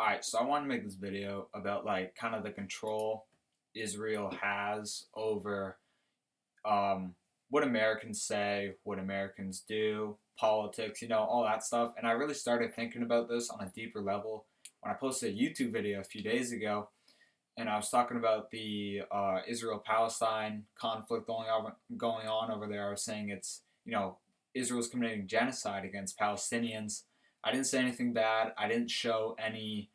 Alright, so I want to make this video about like kind of the control Israel has over um, what Americans say, what Americans do, politics, all that stuff. And I really started thinking about this on a deeper level when I posted a YouTube video a few days ago, and I was talking about the Israel-Palestine conflict going on over there. I was saying Israel's committing genocide against Palestinians. I didn't say anything bad. I didn't show any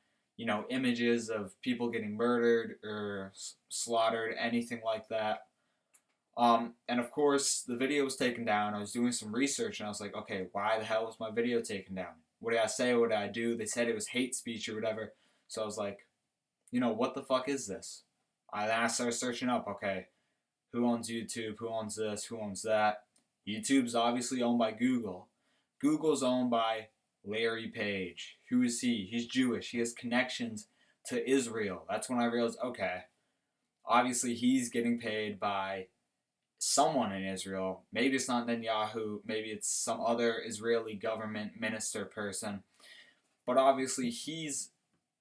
images of people getting murdered or slaughtered, anything like that. And of course, the video was taken down. I was doing some research, and I was like, okay, why the hell was my video taken down? What did I say? What did I do? They said it was hate speech or whatever. So I was like, what the fuck is this? Then I started searching up, okay, who owns YouTube? Who owns this? Who owns that? YouTube's obviously owned by Google. Google's owned by Larry Page. Who is he? He's Jewish. He has connections to Israel. That's when I realized, okay, obviously he's getting paid by someone in Israel. Maybe it's not Netanyahu. Maybe it's some other Israeli government minister person. But obviously he's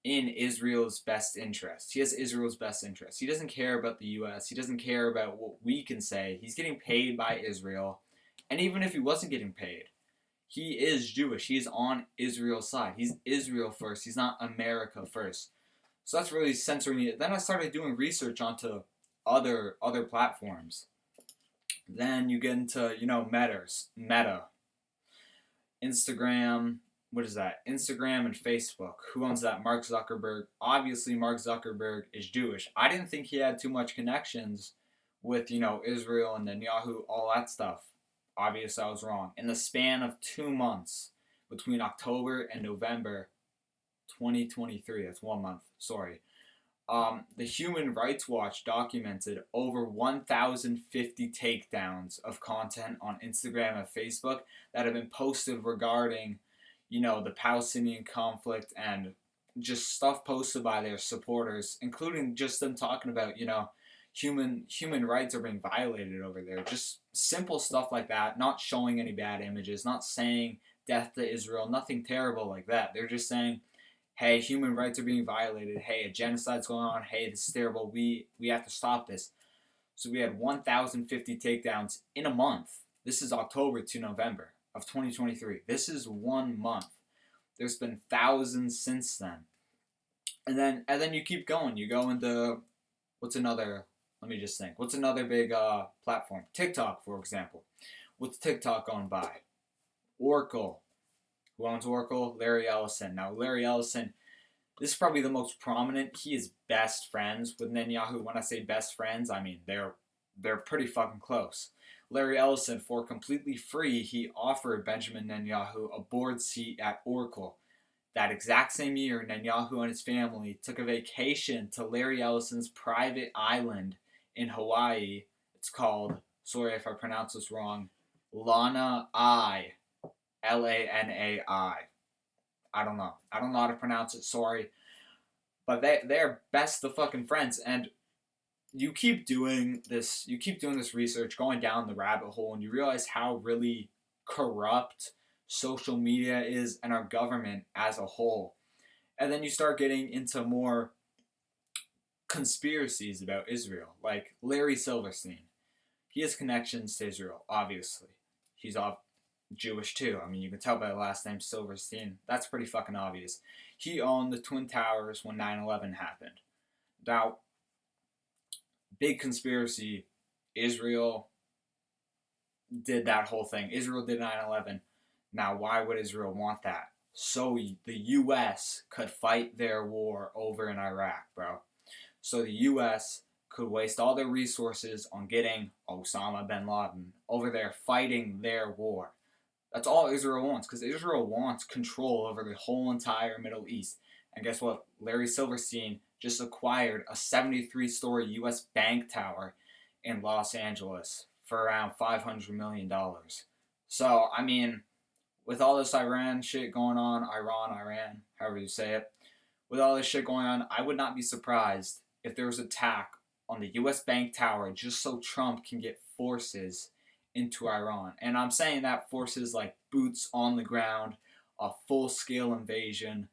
in Israel's best interest. He has Israel's best interest. He doesn't care about the US. He doesn't care about what we can say. He's getting paid by Israel. And even if he wasn't getting paid, he is Jewish. He's on Israel's side. He's Israel first. He's not America first. So that's really censoring it. Then I started doing research onto other platforms. Then you get into, Meta, Instagram, what is that? Instagram and Facebook. Who owns that? Mark Zuckerberg. Obviously, Mark Zuckerberg is Jewish. I didn't think he had too much connections with, Israel and Netanyahu, all that stuff. Obviously, I was wrong. In the span of 2 months, between October and November 2023, that's 1 month, sorry. The Human Rights Watch documented over 1,050 takedowns of content on Instagram and Facebook that have been posted regarding, the Palestinian conflict and just stuff posted by their supporters, including just them talking about, human rights are being violated over there. Just simple stuff like that, not showing any bad images, not saying death to Israel, nothing terrible like that. They're just saying, hey, human rights are being violated. Hey, a genocide's going on. Hey, this is terrible. We have to stop this. So we had 1,050 takedowns in a month. This is October to November of 2023. This is 1 month. There's been thousands since then. And then you keep going. You go into what's another? Let me just think. What's another big platform? TikTok, for example. What's TikTok owned by? Oracle. Who owns Oracle? Larry Ellison. Now, Larry Ellison, this is probably the most prominent. He is best friends with Netanyahu. When I say best friends, I mean they're pretty fucking close. Larry Ellison, for completely free, he offered Benjamin Netanyahu a board seat at Oracle. That exact same year, Netanyahu and his family took a vacation to Larry Ellison's private island in Hawaii. It's called, sorry if I pronounce this wrong, Lanai. Lanai. I don't know. I don't know how to pronounce it. Sorry, but they're best of fucking friends, and you keep doing this. You keep doing this research, going down the rabbit hole, and you realize how really corrupt social media is and our government as a whole. And then you start getting into more conspiracies about Israel, like Larry Silverstein. He has connections to Israel, obviously. He's off Jewish too. I mean, you can tell by the last name Silverstein. That's pretty fucking obvious. He owned the Twin Towers when 9/11 happened. Now, big conspiracy. Israel did that whole thing. Israel did 9/11. Now, why would Israel want that? So the U.S. could fight their war over in Iraq, bro. So the U.S. could waste all their resources on getting Osama bin Laden over there fighting their war. That's all Israel wants, because Israel wants control over the whole entire Middle East. And guess what? Larry Silverstein just acquired a 73-story U.S. bank tower in Los Angeles for around $500 million. So, I mean, with all this Iran shit going on, Iran, however you say it, with all this shit going on, I would not be surprised if there was an attack on the U.S. bank tower just so Trump can get forces into Iran. And I'm saying that forces like boots on the ground, a full scale invasion,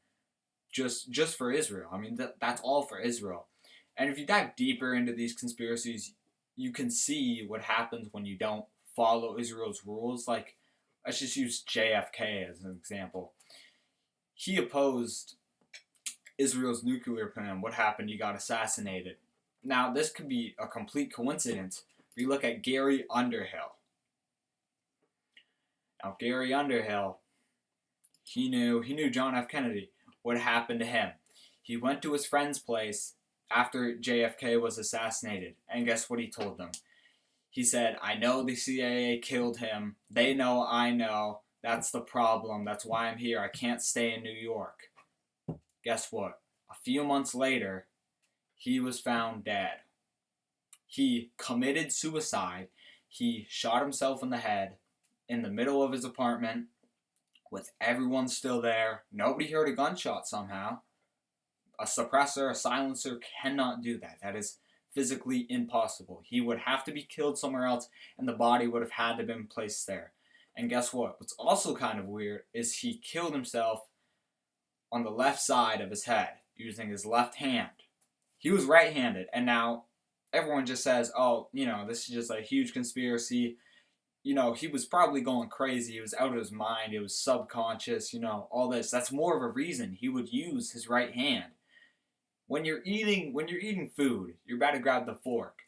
just for Israel. I mean, that's all for Israel. And if you dive deeper into these conspiracies, you can see what happens when you don't follow Israel's rules. Like, let's just use JFK as an example. He opposed Israel's nuclear plan. What happened? He got assassinated. Now, this could be a complete coincidence. We look at Gary Underhill. Now, Gary Underhill, he knew John F. Kennedy. What happened to him? He went to his friend's place after JFK was assassinated, and guess what he told them? He said, I know the CIA killed him. They know I know. That's the problem. That's why I'm here. I can't stay in New York. Guess what? A few months later, he was found dead. He committed suicide. He shot himself in the head in the middle of his apartment with everyone still there. Nobody heard a gunshot somehow. A suppressor, a silencer cannot do that. That is physically impossible. He would have to be killed somewhere else, and the body would have had to have been placed there. And guess what? What's also kind of weird is he killed himself on the left side of his head using his left hand. He was right-handed, and now everyone just says, oh, this is just a huge conspiracy. He was probably going crazy. He was out of his mind. It was subconscious, all this. That's more of a reason he would use his right hand. When you're eating food, you're about to grab the fork.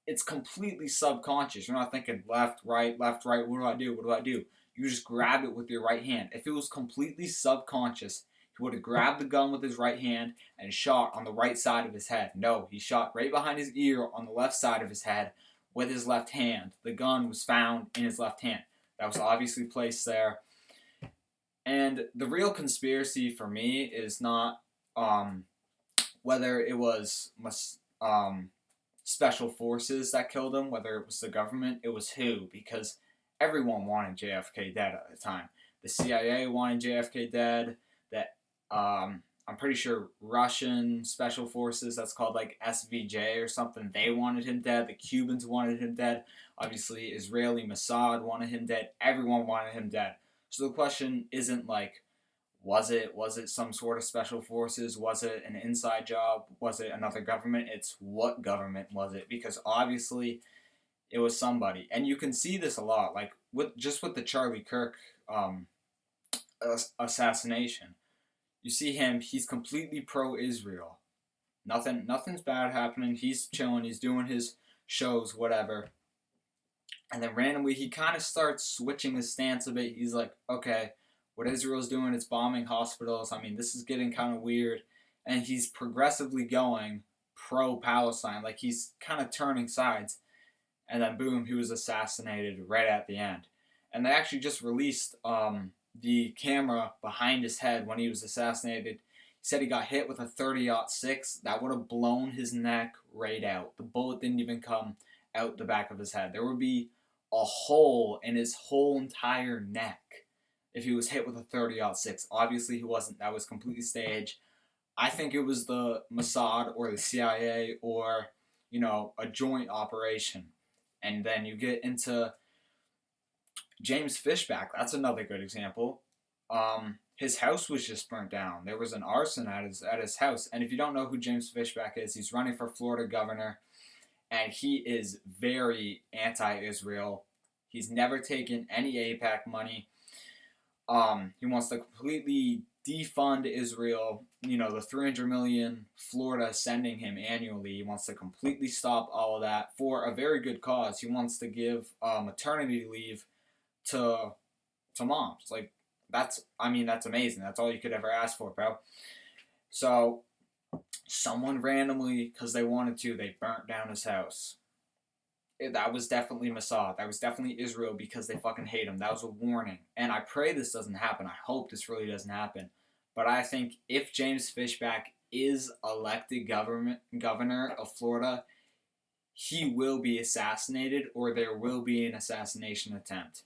It's completely subconscious. You're not thinking left, right, what do I do? You just grab it with your right hand. If it was completely subconscious, he would have grabbed the gun with his right hand and shot on the right side of his head. No, he shot right behind his ear on the left side of his head with his left hand. The gun was found in his left hand. That was obviously placed there. And the real conspiracy for me is not whether it was special forces that killed him, whether it was the government, it was who, because everyone wanted JFK dead at the time. The CIA wanted JFK dead, that I'm pretty sure Russian special forces, that's called like SVJ or something, they wanted him dead. The Cubans wanted him dead. Obviously, Israeli Mossad wanted him dead. Everyone wanted him dead. So the question isn't like, was it some sort of special forces? Was it an inside job? Was it another government? It's what government was it? Because obviously it was somebody. And you can see this a lot, like with the Charlie Kirk assassination. You see him, he's completely pro-Israel. Nothing's bad happening. He's chilling, he's doing his shows, whatever. And then randomly he kind of starts switching his stance a bit. He's like, okay, what Israel's doing is bombing hospitals. I mean, this is getting kind of weird. And he's progressively going pro-Palestine. Like, he's kind of turning sides. And then, boom, he was assassinated right at the end. And they actually just released the camera behind his head when he was assassinated. He said he got hit with a .30-06. That would have blown his neck right out. The bullet didn't even come out the back of his head. There would be a hole in his whole entire neck if he was hit with a .30-06. Obviously, he wasn't. That was completely staged. I think it was the Mossad or the CIA or, a joint operation. And then you get into James Fishback. That's another good example. His house was just burnt down. There was an arson at his house. And if you don't know who James Fishback is, he's running for Florida governor. And he is very anti-Israel. He's never taken any AIPAC money. He wants to completely defund Israel. The $300 million Florida sending him annually. He wants to completely stop all of that for a very good cause. He wants to give maternity leave to moms. Like, that's amazing. That's all you could ever ask for, bro. So someone randomly, because they wanted to, they burnt down his house. That was definitely Mossad. That was definitely Israel because they fucking hate him. That was a warning. And I pray this doesn't happen. I hope this really doesn't happen. But I think if James Fishback is elected governor of Florida, he will be assassinated or there will be an assassination attempt.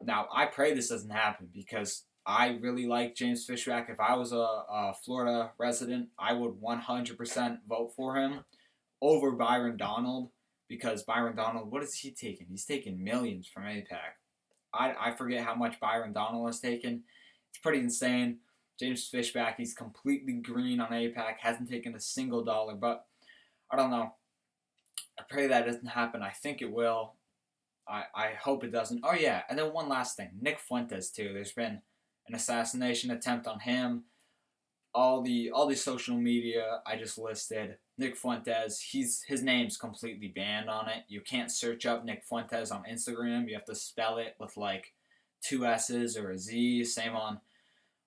Now, I pray this doesn't happen because I really like James Fishback. If I was a Florida resident, I would 100% vote for him over Byron Donald. Because Byron Donald, what is he taking? He's taking millions from AIPAC. I forget how much Byron Donald has taken. It's pretty insane. James Fishback, he's completely green on AIPAC, hasn't taken a single dollar, but I don't know. I pray that doesn't happen. I think it will. I hope it doesn't. Oh yeah, and then one last thing, Nick Fuentes too. There's been an assassination attempt on him. All the social media I just listed. Nick Fuentes, his name's completely banned on it. You can't search up Nick Fuentes on Instagram. You have to spell it with like two S's or a Z.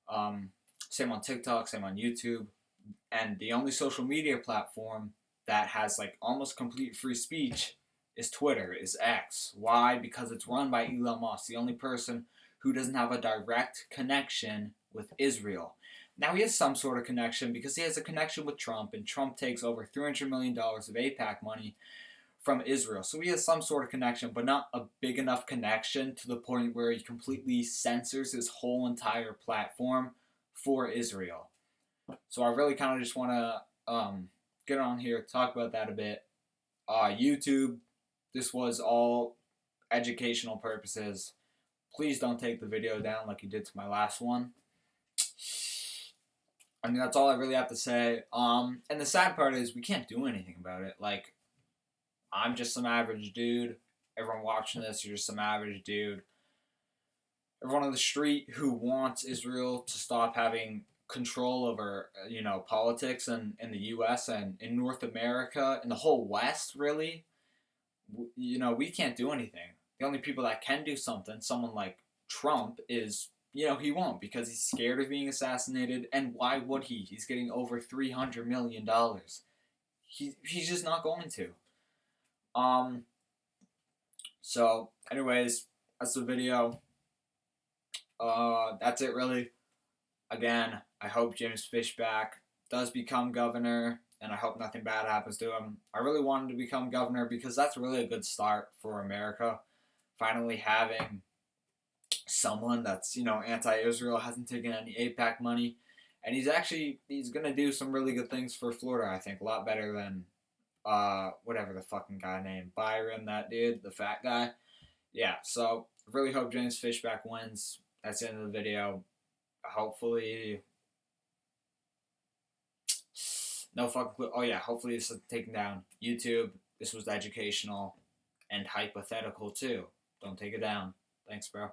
Um, same on TikTok. Same on YouTube. And the only social media platform that has like almost complete free speech is Twitter, is X. Why? Because it's run by Elon Musk, the only person who doesn't have a direct connection with Israel. Now he has some sort of connection because he has a connection with Trump, and Trump takes over $300 million of AIPAC money from Israel. So he has some sort of connection, but not a big enough connection to the point where he completely censors his whole entire platform for Israel. So I really kind of just want to get on here, talk about that a bit. YouTube, this was all educational purposes. Please don't take the video down like you did to my last one. I mean, that's all I really have to say. And the sad part is we can't do anything about it. Like, I'm just some average dude. Everyone watching this, you're just some average dude. Everyone on the street who wants Israel to stop having control over, politics in the U.S. and in North America, in the whole West, really, we can't do anything. The only people that can do something, someone like Trump, is, he won't because he's scared of being assassinated. And why would he? He's getting over $300 million. He's just not going to. So, anyways, that's the video. That's it, really. Again, I hope James Fishback does become governor, and I hope nothing bad happens to him. I really wanted to become governor because that's really a good start for America. Finally having someone that's, anti-Israel, hasn't taken any AIPAC money, and he's going to do some really good things for Florida, I think. A lot better than, whatever the fucking guy named Byron, that dude, the fat guy. Yeah, so really hope James Fishback wins. That's the end of the video. Hopefully, no fucking clue. Oh yeah, hopefully this is taken down. YouTube, this was educational and hypothetical too. Don't take it down. Thanks, bro.